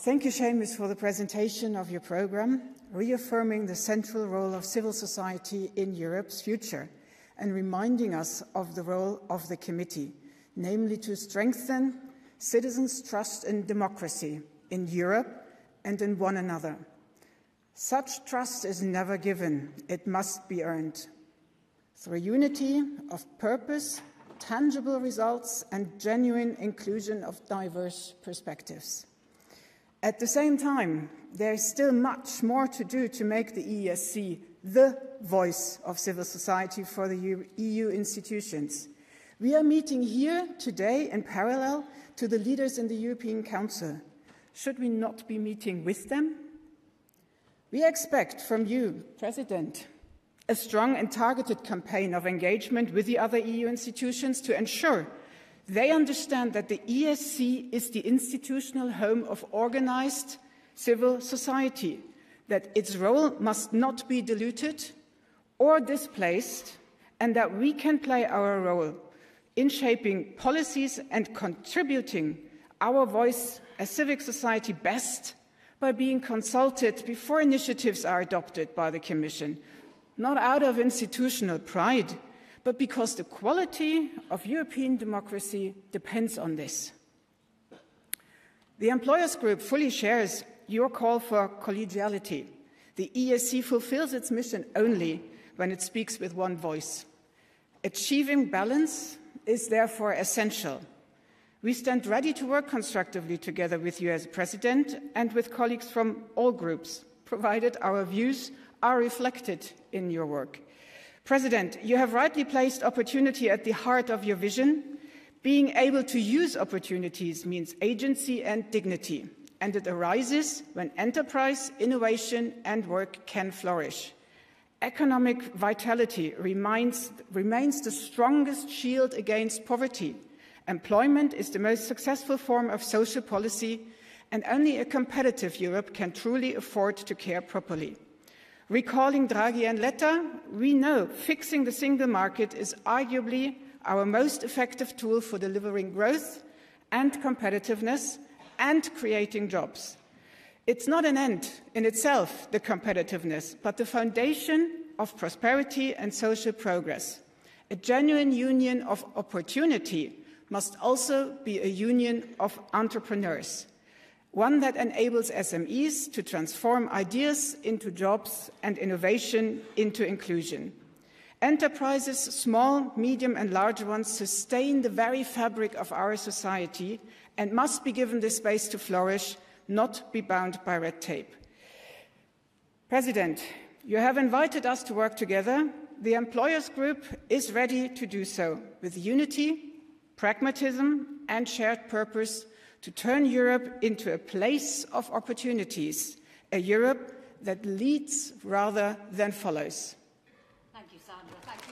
Thank you, Seamus, for the presentation of your programme, reaffirming the central role of civil society in Europe's future and reminding us of the role of the committee, namely to strengthen citizens' trust in democracy, in Europe and in one another. Such trust is never given, it must be earned. Through unity of purpose, tangible results and genuine inclusion of diverse perspectives. At the same time, there is still much more to do to make the ESC the voice of civil society for the EU institutions. We are meeting here today in parallel to the leaders in the European Council. Should we not be meeting with them? We expect from you, President, a strong and targeted campaign of engagement with the other EU institutions to ensure they understand that the ESC is the institutional home of organized civil society, that its role must not be diluted or displaced, and that we can play our role in shaping policies and contributing our voice as civic society best by being consulted before initiatives are adopted by the Commission, not out of institutional pride, but because the quality of European democracy depends on this. The Employers Group fully shares your call for collegiality. The ESC fulfills its mission only when it speaks with one voice. Achieving balance is therefore essential. We stand ready to work constructively together with you as President and with colleagues from all groups, provided our views are reflected in your work. President, you have rightly placed opportunity at the heart of your vision. Being able to use opportunities means agency and dignity, and it arises when enterprise, innovation and work can flourish. Economic vitality remains the strongest shield against poverty. Employment is the most successful form of social policy, and only a competitive Europe can truly afford to care properly. Recalling Draghi and Letta, we know fixing the single market is arguably our most effective tool for delivering growth and competitiveness and creating jobs. It's not an end in itself, the competitiveness, but the foundation of prosperity and social progress. A genuine union of opportunity must also be a union of entrepreneurs, one that enables SMEs to transform ideas into jobs and innovation into inclusion. Enterprises, small, medium and large ones, sustain the very fabric of our society and must be given the space to flourish, not be bound by red tape. President, you have invited us to work together. The Employers Group is ready to do so with unity, pragmatism and shared purpose to turn Europe into a place of opportunities, a Europe that leads rather than follows.